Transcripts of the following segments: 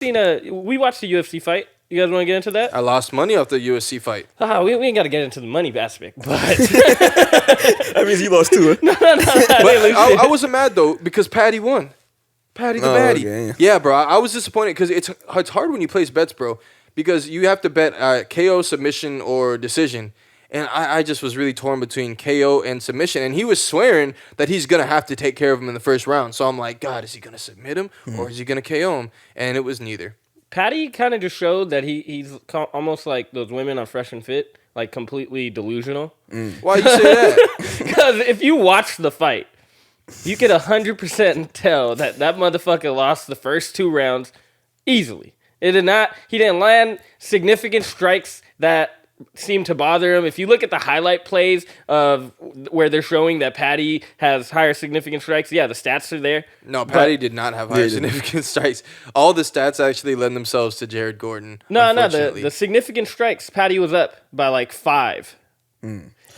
We watched the UFC fight. You guys want to get into that? I lost money off the UFC fight. We ain't got to get into the money aspect, but That means you lost too. no. But I wasn't mad though because Paddy won. Paddy the baddie. Okay. Yeah, bro. I was disappointed because it's hard when you place bets, bro, because you have to bet KO, submission, or decision. And I just was really torn between KO and submission. And he was swearing that he's going to have to take care of him in the first round. So I'm like, God, is he going to submit him or is he going to KO him? And it was neither. Paddy kind of just showed that he's almost like those women on Fresh and Fit, like completely delusional. Why you say that? Because if you watch the fight, you could 100% tell that motherfucker lost the first 2 rounds easily. He didn't land significant strikes that seemed to bother him. If you look at the highlight plays of where they're showing that Paddy has higher significant strikes, yeah, the stats are there. No, Paddy did not have higher significant strikes. All the stats actually lend themselves to Jared Gordon. No, the significant strikes, Paddy was up by like 5.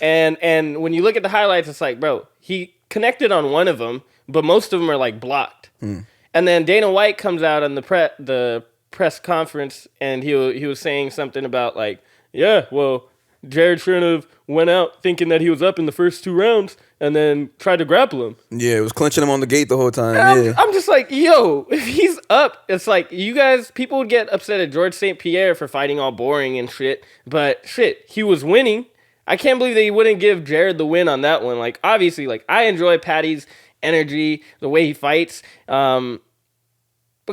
And when you look at the highlights, it's like, bro, he connected on one of them, but most of them are like blocked. And then Dana White comes out on the press conference, and he was saying something about like, yeah, well, Jared shouldn't have went out thinking that he was up in the first 2 rounds and then tried to grapple him. Yeah, it was clenching him on the gate the whole time. I'm just like, yo, if he's up, it's like you guys, people would get upset at George St. Pierre for fighting all boring and shit, but shit, he was winning. I can't believe that he wouldn't give Jared the win on that one. Like, obviously, like, I enjoy Paddy's energy, the way he fights, but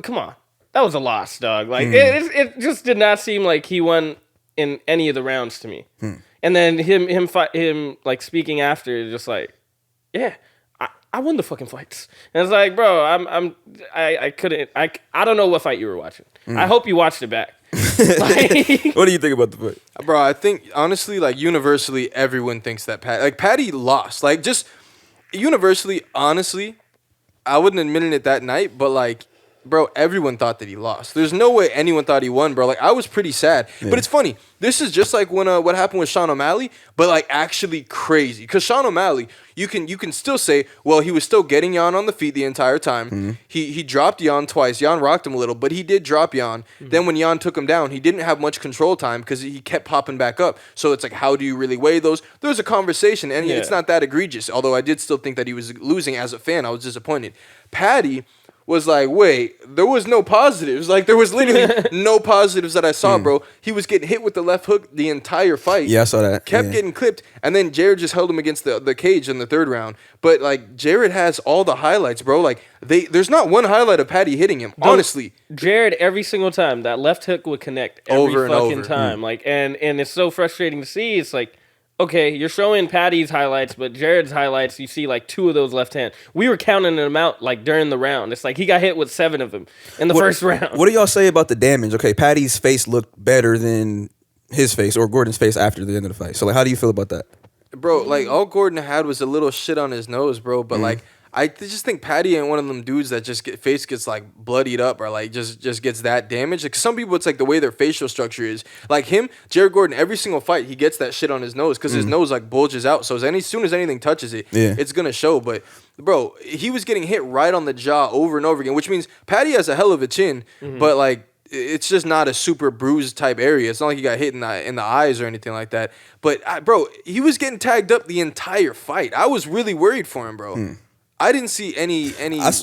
come on, that was a loss, dog. Like, it just did not seem like he won in any of the rounds to me. And then him like speaking after, just like, yeah, I won the fucking fights. And it's like, bro, I couldn't, I don't know what fight you were watching. I hope you watched it back. Like, What do you think about the fight? Bro, I think, honestly, like, universally, everyone thinks that Paddy lost. Like, just universally, honestly, I wouldn't admit it that night, but, like, bro, everyone thought that he lost. There's no way anyone thought he won, bro. Like, I was pretty sad. Yeah. But it's funny. This is just like when what happened with Sean O'Malley, but, like, actually crazy. Because Sean O'Malley, you can still say, well, he was still getting Jan on the feet the entire time. He dropped Jan twice. Jan rocked him a little, but he did drop Jan. Then when Jan took him down, he didn't have much control time because he kept popping back up. So it's like, how do you really weigh those? There was a conversation, and it's not that egregious. Although I did still think that he was losing as a fan. I was disappointed. Paddy was like, wait, there was no positives. Like, there was literally no positives that I saw, bro. He was getting hit with the left hook the entire fight. Yeah, I saw that. Kept getting clipped. And then Jared just held him against the cage in the 3rd round. But, like, Jared has all the highlights, bro. Like, there's not one highlight of Paddy hitting him, honestly. Jared, every single time, that left hook would connect every fucking time. Like, and it's so frustrating to see. It's like, okay, you're showing Paddy's highlights, but Jared's highlights, you see like 2 of those left hand. We were counting them out like during the round. It's like he got hit with 7 of them in the first round. What do y'all say about the damage? Okay, Paddy's face looked better than his face or Gordon's face after the end of the fight. So, like, how do you feel about that? Bro, like, all Gordon had was a little shit on his nose, bro. But, like, I just think Paddy ain't one of them dudes that just face gets like bloodied up or like just gets that damaged. Like, some people, it's like the way their facial structure is. Like him, Jared Gordon, every single fight he gets that shit on his nose because his nose like bulges out. So as soon as anything touches it, it's gonna show. But bro, he was getting hit right on the jaw over and over again, which means Paddy has a hell of a chin, but like, it's just not a super bruised type area. It's not like he got hit in the eyes or anything like that. But bro, he was getting tagged up the entire fight. I was really worried for him, bro. I didn't see any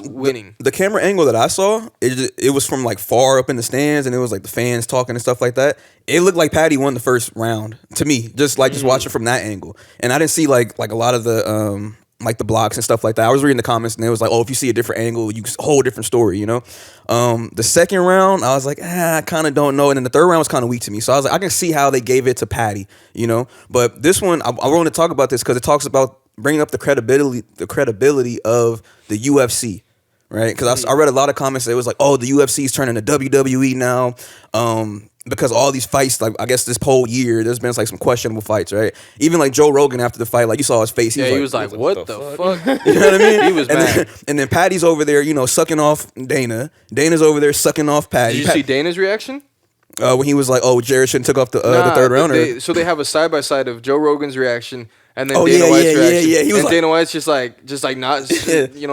winning. The camera angle that I saw, it was from like far up in the stands, and it was like the fans talking and stuff like that. It looked like Paddy won the first round to me, just watching from that angle. And I didn't see like a lot of the like the blocks and stuff like that. I was reading the comments, and it was like, oh, if you see a different angle, you a whole different story, you know. The second round, I was like, I kind of don't know. And then the 3rd round was kind of weak to me. So I was like, I can see how they gave it to Paddy, you know. But this one, I want to talk about this because it talks about bringing up the credibility of the UFC, right? Because I read a lot of comments that it was like, oh, the UFC is turning to WWE now, because all these fights, like I guess this whole year, there's been like some questionable fights, right? Even like Joe Rogan after the fight, like you saw his face, he was like, what the fuck? You know what I mean? He was mad. And then Paddy's over there, you know, sucking off Dana. Dana's over there sucking off Paddy. Did you see Dana's reaction? When he was like, oh, Jared shouldn't took off the 3rd round. So they have a side-by-side of Joe Rogan's reaction and then Dana White's reaction. Yeah. He was Dana White's just like not,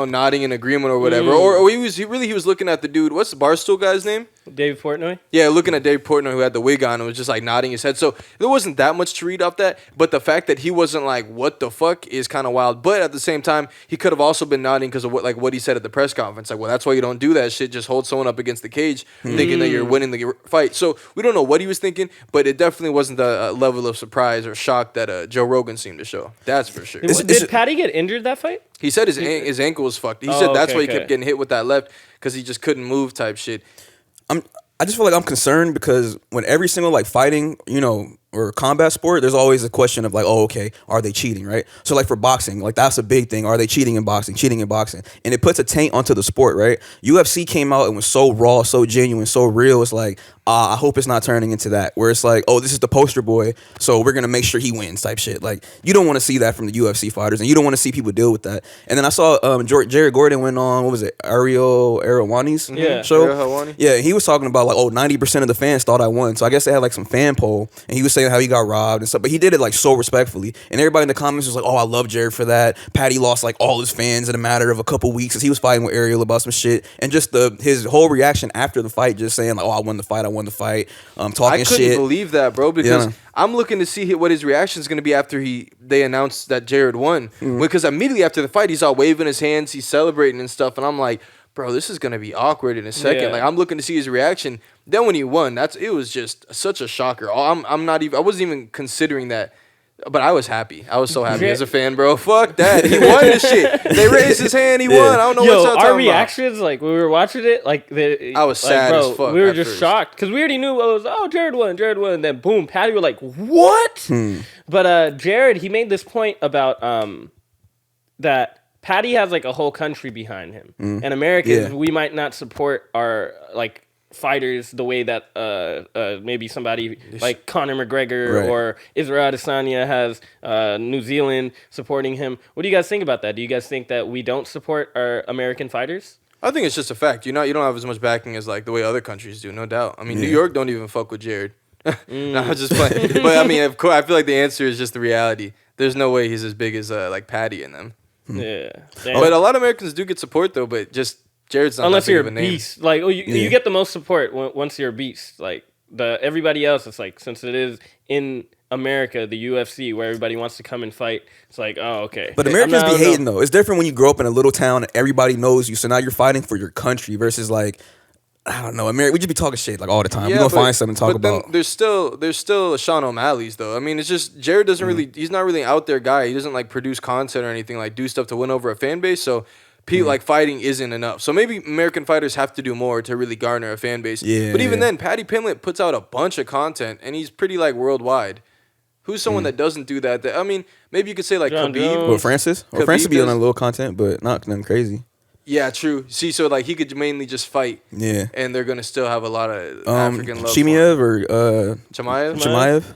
nodding in agreement or whatever. Or he was looking at the dude. What's the Barstool guy's name? Dave Portnoy? Yeah, looking at Dave Portnoy, who had the wig on and was just like nodding his head. So there wasn't that much to read off that. But the fact that he wasn't like, what the fuck, is kind of wild. But at the same time, he could have also been nodding because of what he said at the press conference. Like, well, that's why you don't do that shit. Just hold someone up against the cage thinking that you're winning the fight. So we don't know what he was thinking, but it definitely wasn't the level of surprise or shock that Joe Rogan seemed to show. That's for sure. Did Paddy get injured that fight? He said his ankle was fucked. He said that's why he kept getting hit with that left because he just couldn't move type shit. I just feel like I'm concerned because when every single like fighting, or combat sport, there's always a question of like, oh, okay, are they cheating, right? So like for boxing, like that's a big thing. Are they cheating in boxing? And it puts a taint onto the sport, right? UFC came out and was so raw, so genuine, so real. It's like, I hope it's not turning into that where it's like, oh, this is the poster boy, so we're going to make sure he wins type shit. Like you don't want to see that from the UFC fighters and you don't want to see people deal with that. And then I saw Jared Gordon went on, what was it, Ariel Arawani's show? Ariel Helwani? Yeah, he was talking about like, oh, 90% of the fans thought I won. So I guess they had like some fan poll and he was saying how he got robbed and stuff, but he did it like so respectfully. And everybody in the comments was like, oh, I love Jared for that. Paddy lost like all his fans in a matter of a couple weeks because he was fighting with Ariel about some shit. And just his whole reaction after the fight, just saying like, oh, I won the fight. Talking shit. I couldn't believe that, bro, because I'm looking to see what his reaction is going to be after they announced that Jared won. Because immediately after the fight, he's all waving his hands, he's celebrating and stuff, and I'm like, bro, this is going to be awkward in a second. Like, I'm looking to see his reaction. Then when he won, it was just such a shocker. I wasn't even considering that. But I was happy. I was so happy as a fan, bro. Fuck that. He won this shit. They raised his hand. He won. I don't know what y'all talking about. Our reactions, like, when we were watching it, like, I was sad bro, as fuck. We were just shocked. Because we already knew it was, oh, Jared won. And then, boom, Paddy were like, what? But Jared, he made this point about that Paddy has, like, a whole country behind him. And Americans, we might not support our, like, fighters the way that maybe somebody like Conor McGregor or Israel Adesanya has New Zealand supporting him. What do you guys think about that? Do you guys think that we don't support our American fighters? I think it's just a fact. You don't have as much backing as like the way other countries do, no doubt. I mean, New York don't even fuck with Jared. No, I'm just playing. But I mean, of course, I feel like the answer is just the reality. There's no way he's as big as like Paddy and them. Yeah, but a lot of Americans do get support though. But just Jared's not unless that big you're of a a beast. Like, you get the most support once you're a beast. Like everybody else, it's like since it is in America, the UFC, where everybody wants to come and fight, it's like, oh, okay. But Americans be hating though. It's different when you grow up in a little town and everybody knows you. So now you're fighting for your country versus like, I don't know, America. We just be talking shit like all the time. We're gonna find something to talk about. There's still Sean O'Malley's though. I mean, it's just Jared doesn't really. He's not really an out there guy. He doesn't like produce content or anything, like do stuff to win over a fan base. So. Like fighting isn't enough. So maybe American fighters have to do more to really garner a fan base. But even then, Paddy Pimblett puts out a bunch of content and he's pretty like worldwide. Who's someone that doesn't do that? I mean, maybe you could say like Khabib. Or Francis. Or Francis be on a little content, but not nothing crazy. Yeah, true. See, so like he could mainly just fight. Yeah. And they're gonna still have a lot of African love. Chimaev or Chimaev?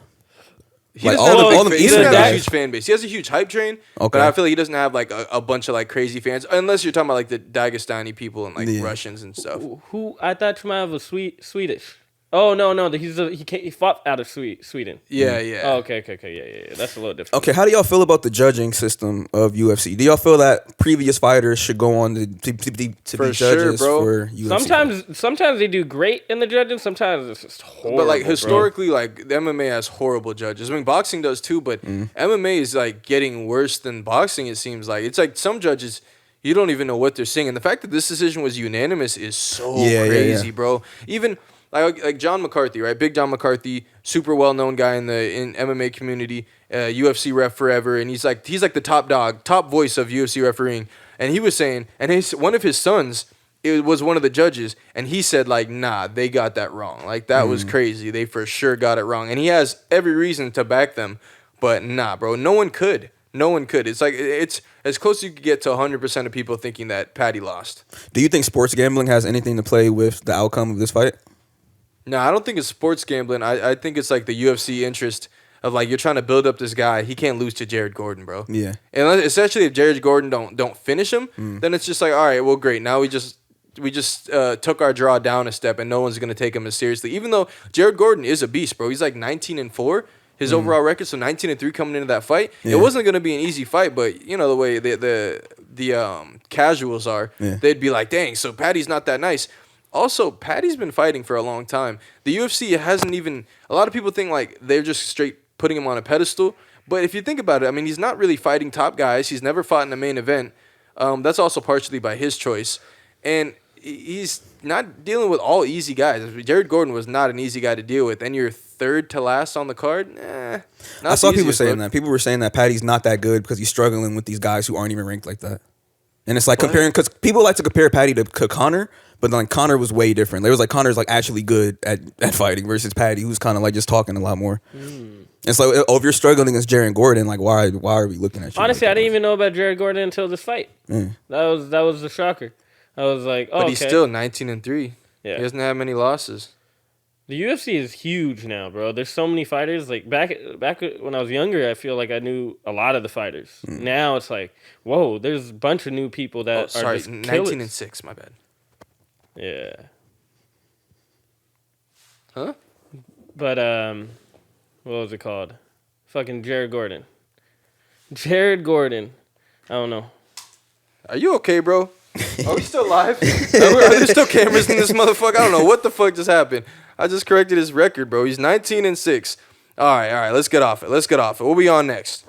He doesn't have a huge fan base. He has a huge hype train, but I feel like he doesn't have like a bunch of like crazy fans, unless you're talking about like the Dagestani people and like Russians and stuff. Who I thought Chimaev was Swedish. Oh no, he fought out of Sweden. Yeah. Oh, okay, yeah. That's a little different. Okay, how do y'all feel about the judging system of UFC? Do y'all feel that previous fighters should go on to be judges for UFC? Sometimes they do great in the judging. Sometimes it's just horrible. But like historically, like the MMA has horrible judges. I mean, boxing does too, but MMA is like getting worse than boxing. It seems like it's like some judges. You don't even know what they're saying, and the fact that this decision was unanimous is so crazy, bro. Even. Like John McCarthy, right? Big John McCarthy, super well-known guy in MMA community, UFC ref forever, and he's like the top dog, top voice of UFC refereeing. And he was saying, and one of his sons was one of the judges, and he said like, nah, they got that wrong. Like that was crazy. They for sure got it wrong, and he has every reason to back them. But nah, bro, no one could. It's like it's as close as you could get to 100% of people thinking that Paddy lost. Do you think sports gambling has anything to play with the outcome of this fight? No, I don't think it's sports gambling. I think it's like the UFC interest of like you're trying to build up this guy. He can't lose to Jared Gordon, bro. Yeah. And especially if Jared Gordon don't finish him, then it's just like, all right, well, great. Now we just took our draw down a step, and no one's gonna take him as seriously. Even though Jared Gordon is a beast, bro. He's like 19-4. His overall record, so 19-3 coming into that fight. Yeah. It wasn't gonna be an easy fight, but you know the way the casuals are, they'd be like, dang, so Paddy's not that nice. Also, Paddy's been fighting for a long time. The UFC hasn't even. A lot of people think like they're just straight putting him on a pedestal. But if you think about it, I mean, he's not really fighting top guys. He's never fought in a main event. That's also partially by his choice, and he's not dealing with all easy guys. Jared Gordon was not an easy guy to deal with, and you're third to last on the card. I saw people saying that. People were saying that Paddy's not that good because he's struggling with these guys who aren't even ranked like that. And it's like comparing, because people like to compare Paddy to Connor, but like Connor was way different. It was like Connor's like actually good at fighting versus Paddy, who's kind of like just talking a lot more. And so if you're struggling against Jared Gordon, like why are we looking at you? Honestly, I didn't even know about Jared Gordon until this fight. That was the shocker. I was like, oh, but he's still 19-3. Yeah, he doesn't have many losses. The UFC is huge now, bro. There's so many fighters. Like back when I was younger, I feel like I knew a lot of the fighters. Now it's like, whoa, there's a bunch of new people that are just 19-6. My bad. Yeah. Huh? But what was it called? Fucking Jared Gordon. Jared Gordon. I don't know. Are you okay, bro? Are we still live? Are there still cameras in this motherfucker? I don't know what the fuck just happened. I just corrected his record, bro. He's 19-6. All right. Let's get off it. What we on next?